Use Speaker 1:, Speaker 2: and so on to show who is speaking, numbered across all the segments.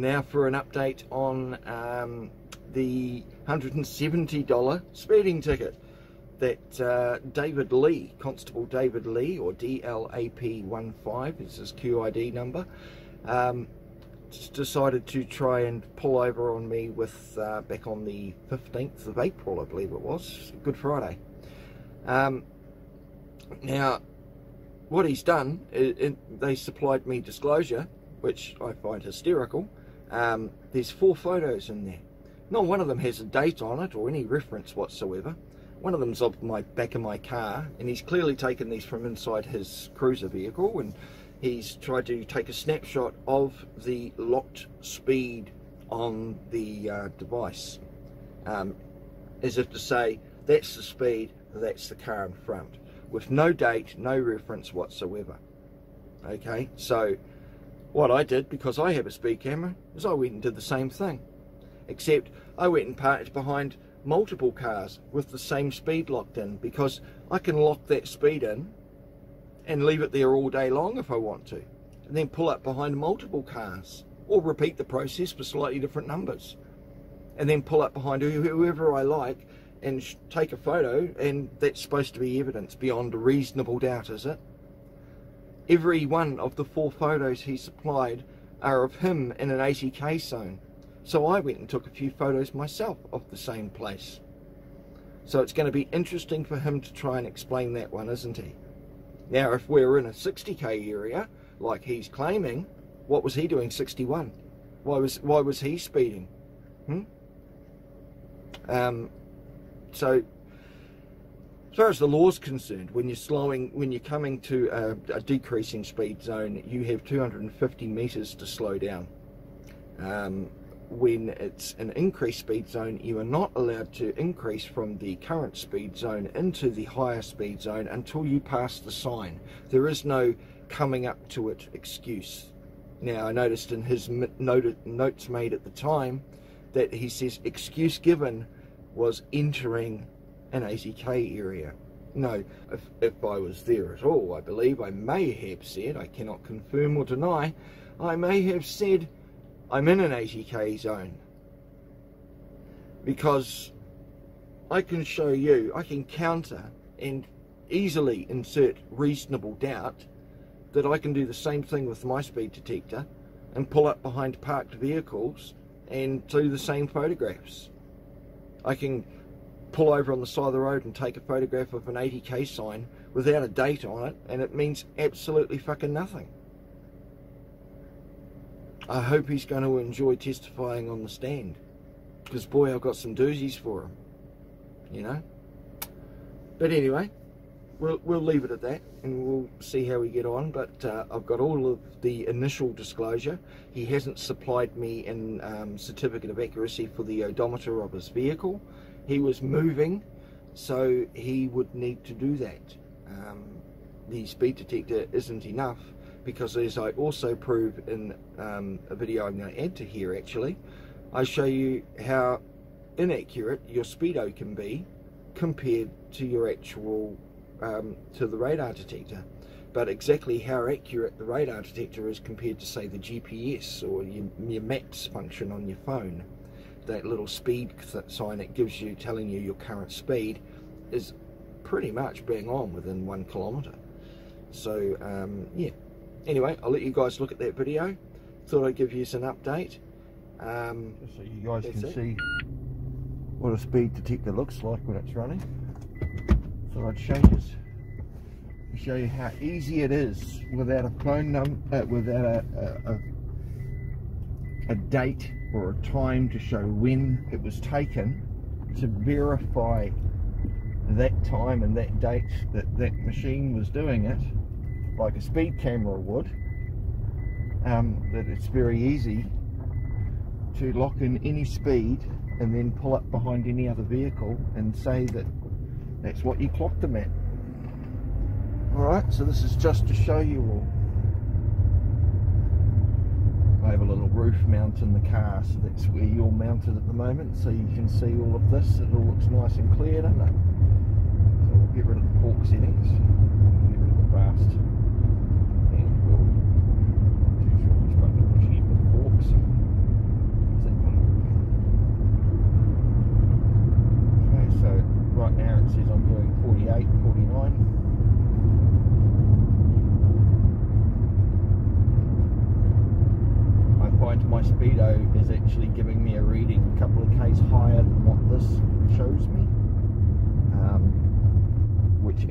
Speaker 1: Now for an update on the $170 speeding ticket that David Lee, Constable David Lee, or DLAP15 is his QID number, decided to try and pull over on me with back on the 15th of April, I believe it was, Good Friday. Now what he's done, they supplied me disclosure, which I find hysterical. There's 4 photos in there. Not one of them has a date on it or any reference whatsoever. One of them's of my back of my car, and he's clearly taken these from inside his cruiser vehicle, and he's tried to take a snapshot of the locked speed on the device, as if to say, that's the speed, that's the car in front, with no date, no reference whatsoever. Okay, so what I did, because I have a speed camera, is I went and did the same thing, except I went and parked behind multiple cars with the same speed locked in, because I can lock that speed in and leave it there all day long if I want to, and then pull up behind multiple cars, or repeat the process for slightly different numbers, and then pull up behind whoever I like and take a photo, and that's supposed to be evidence beyond a reasonable doubt, is it? Every one of the 4 photos he supplied are of him in an 80k zone. So I went and took a few photos myself of the same place. So it's going to be interesting for him to try and explain that one, isn't he? Now, if we're in a 60k area, like he's claiming, what was he doing 61? Why was he speeding? So, as far as the law's concerned, when you're coming to a decreasing speed zone, you have 250 meters to slow down. When it's an increased speed zone, you are not allowed to increase from the current speed zone into the higher speed zone until you pass the sign. There is no coming up to it excuse. Now, I noticed in his notes made at the time that he says excuse given was entering an 80k area. No, if I was there at all, I believe I may have said, I cannot confirm or deny, I may have said I'm in an 80k zone, because I can show you, I can counter and easily insert reasonable doubt that I can do the same thing with my speed detector and pull up behind parked vehicles and do the same photographs. I can pull over on the side of the road and take a photograph of an 80k sign without a date on it, and it means absolutely fucking nothing. I hope he's going to enjoy testifying on the stand, because boy, I've got some doozies for him, you know. But anyway, we'll leave it at that, and we'll see how we get on. But I've got all of the initial disclosure. He hasn't supplied me in certificate of accuracy for the odometer of his vehicle. He was moving, so he would need to do that. The speed detector isn't enough, because as I also prove in a video I'm going to add to here, actually, I show you how inaccurate your speedo can be compared to your actual, to the radar detector, but exactly how accurate the radar detector is compared to, say, the GPS or your maps function on your phone. That little speed sign it gives you, telling you your current speed, is pretty much bang on within 1 kilometre. So yeah, anyway, I'll let you guys look at that video. Thought I'd give you an update, so you guys can see what a speed detector looks like when it's running. Thought I'd show you how easy it is without a phone number, without a date or a time to show when it was taken, to verify that time and that date that that machine was doing it, like a speed camera would. That it's very easy to lock in any speed and then pull up behind any other vehicle and say that that's what you clocked them at. Alright, so this is just to show you all. I have a little roof mount in the car, so that's where you're mounted at the moment, so you can see all of this. It all looks nice and clear, doesn't it? So we'll get rid of the fork settings, get rid of the fast, and we'll do short push the forks.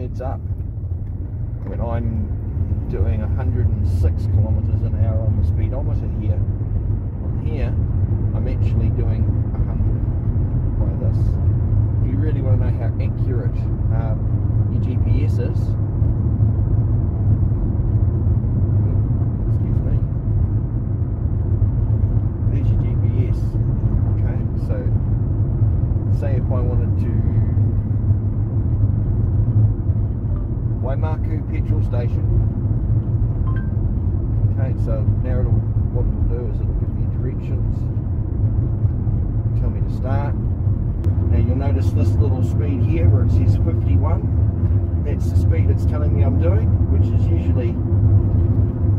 Speaker 1: adds up. When I'm doing 106 kilometers an hour on the speedometer here, on here, I'm actually doing 100 by this. If you really want to know how accurate your GPS is, excuse me, there's your GPS. Okay, so say if I wanted to Waimaku petrol station. Okay, so now what it'll do is it'll give me directions, tell me to start. Now you'll notice this little speed here where it says 51, that's the speed it's telling me I'm doing, which is usually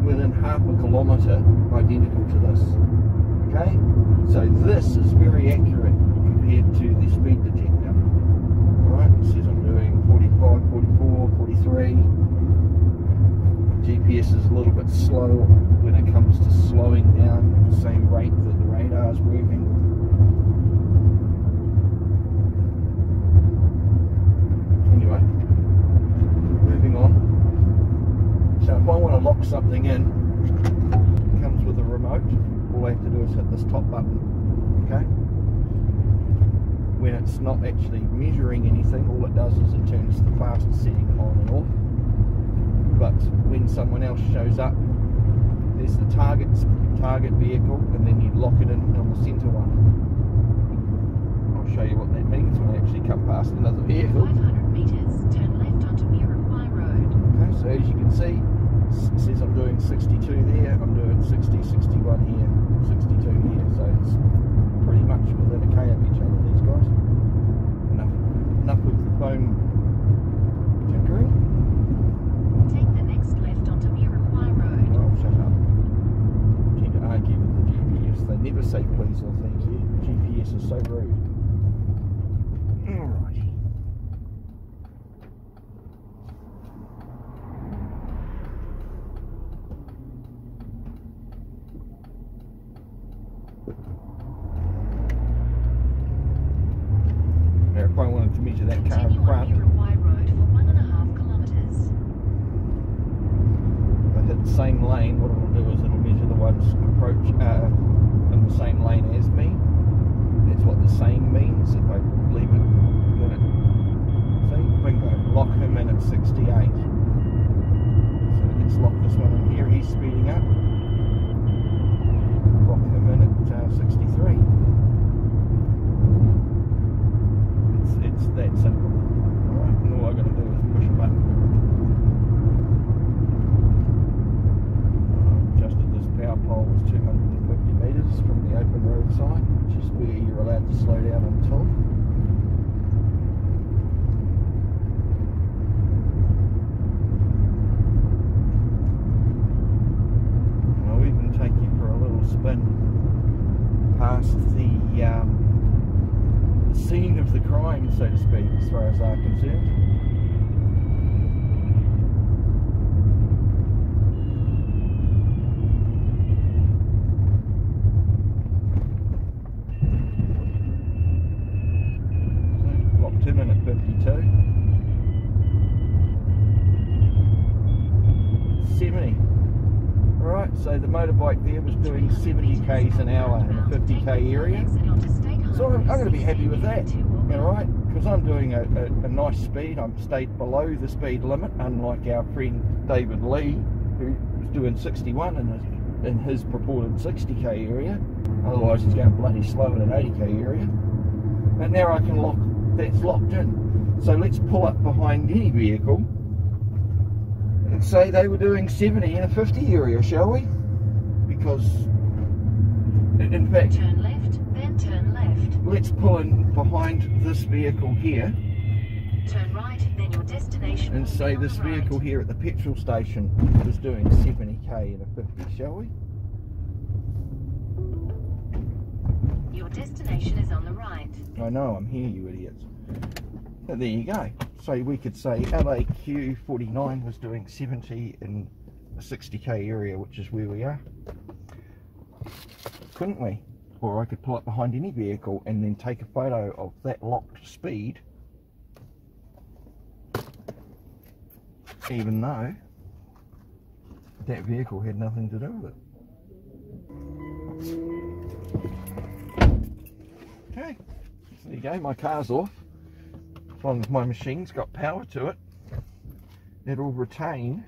Speaker 1: within half a kilometre identical to this. Okay, so this is very accurate compared to the speed detector. Alright, it says I'm doing 45, 44, 43. GPS is a little bit slow when it comes to slowing down at the same rate that the radar is working. Anyway, moving on. So if I want to lock something in, it comes with a remote. All I have to do is hit this top button. Okay? When it's not actually measuring anything, all it does is it turns the fast setting on and off. But when someone else shows up, there's the target vehicle, and then you lock it in on the centre one. I'll show you what that means when I actually come past another vehicle.
Speaker 2: 500 metres, turn left onto Mirepoix Road.
Speaker 1: Okay, so as you can see, it says I'm doing 62 there, I'm doing 60, 61 here, 62 here, so it's pretty much within a K of each other, these guys. Enough of the phone tinkering.
Speaker 2: Take the next left onto Mirepoix Road.
Speaker 1: Oh, shut up. I tend to argue with the GPS. They never say please or thank you. GPS is so rude. Alrighty. Now if I wanted to measure that car in front,
Speaker 2: Mirepoix Road for 1.5 kilometres.
Speaker 1: if I hit the same lane, what it will do is it'll measure the ones approach in the same lane as me. That's what the same means. If I leave it, then it, see, bingo, lock him in at 68. So let's lock this one in here, he's speeding up. Lock him in at 63. It's that simple. Alright, and all I've got to do is push a button. Adjusted this power pole was 250 metres from the open road side, which is where you're allowed to slow down until. And I'll even take you for a little spin past the scene of the crime, so to speak, as far as I'm concerned. Locked him in at 52. 70. Alright, so the motorbike there was doing 70 k's an hour in a 50k area. So I'm going to be happy with that, alright, because I'm doing a nice speed. I'm stayed below the speed limit, unlike our friend David Lee, who was doing 61 in his purported 60k area. Otherwise he's going bloody slow in an 80k area. And now I can lock, that's locked in. So let's pull up behind any vehicle and say they were doing 70 in a 50 area, shall we? Because, in fact,
Speaker 2: Turn left, then turn left.
Speaker 1: let's pull in behind this vehicle here
Speaker 2: Turn right, then your destination.
Speaker 1: and
Speaker 2: will be
Speaker 1: say
Speaker 2: on
Speaker 1: this
Speaker 2: the right.
Speaker 1: vehicle here at the petrol station was doing 70k in a 50, shall we?
Speaker 2: Your destination is on the right.
Speaker 1: I know, I'm here, you idiots. But there you go. So we could say LAQ49 was doing 70 in a 60k area, which is where we are. Couldn't we? Or I could pull up behind any vehicle and then take a photo of that locked speed even though that vehicle had nothing to do with it. Okay, so there you go, my car's off. As long as my machine's got power to it, it'll retain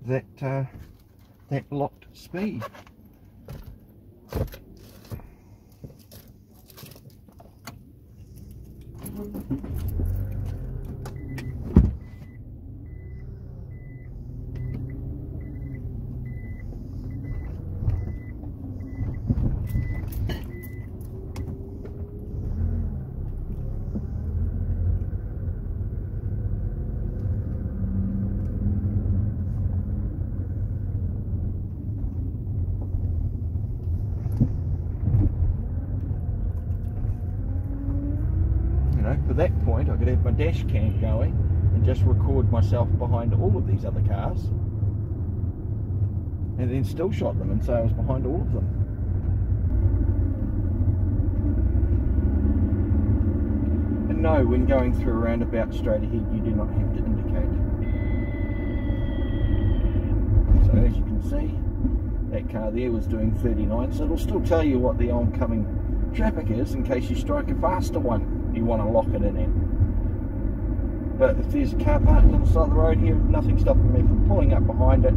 Speaker 1: that that locked speed. For that point, I could have my dash cam going and just record myself behind all of these other cars, and then still shot them and say I was behind all of them. And no, when going through a roundabout straight ahead, you do not have to indicate. So as you can see, that car there was doing 39, so it'll still tell you what the oncoming traffic is in case you strike a faster one. You want to lock it in. But if there's a car parked on the side of the road here, nothing stopping me from pulling up behind it,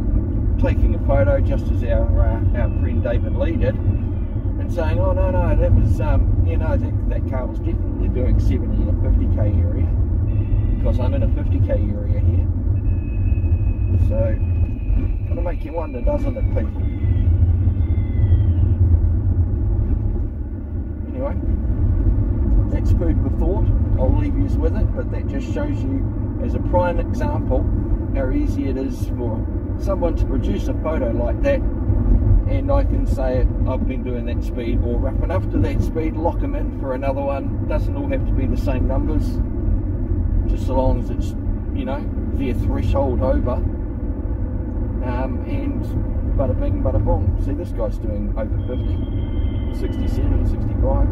Speaker 1: taking a photo just as our friend David Lee did, and saying, oh no, that was, you know, that car was definitely doing 70 in a 50k area, because I'm in a 50k area here. So, kind of make you wonder, doesn't it, people? Anyway. That's food for thought. I'll leave you with it, but that just shows you as a prime example how easy it is for someone to produce a photo like that, and I can say I've been doing that speed or rough enough to that speed, lock them in for another one. Doesn't all have to be the same numbers, just so long as it's, you know, their threshold over, and bada bing bada boom. See, this guy's doing over 50, 67, 65.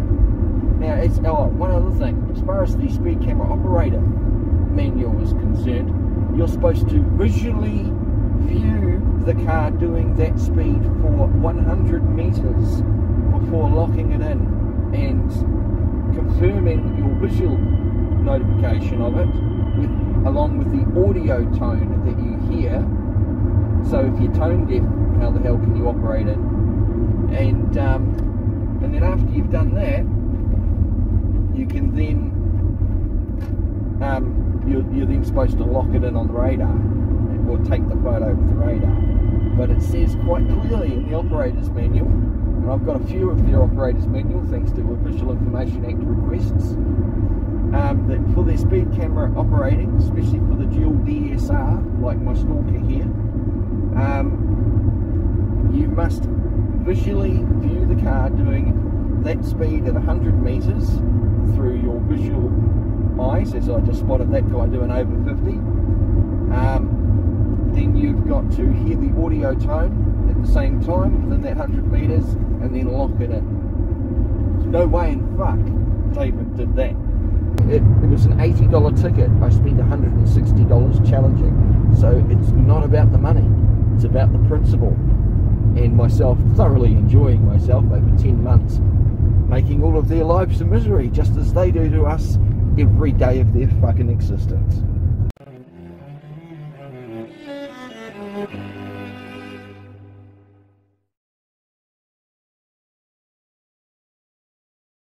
Speaker 1: Now, it's one other thing, as far as the speed camera operator manual is concerned, you're supposed to visually view the car doing that speed for 100 meters before locking it in and confirming your visual notification of it along with the audio tone that you hear. So if you're tone deaf, how the hell can you operate it? And then after you've done that, you can then, you're then supposed to lock it in on the radar, or take the photo with the radar. But it says quite clearly in the operator's manual, and I've got a few of their operator's manual thanks to Official Information Act requests, that for their speed camera operating, especially for the dual DSR, like my stalker here, you must visually view the car doing that speed at 100 meters through your visual eyes, as I just spotted that guy doing over 50. Then you've got to hear the audio tone at the same time within that 100 meters and then lock it in. There's no way in fuck David did that. It was an $80 ticket. I spent $160 challenging. So it's not about the money, it's about the principle. And myself thoroughly enjoying myself over 10 months, making all of their lives a misery, just as they do to us every day of their fucking existence.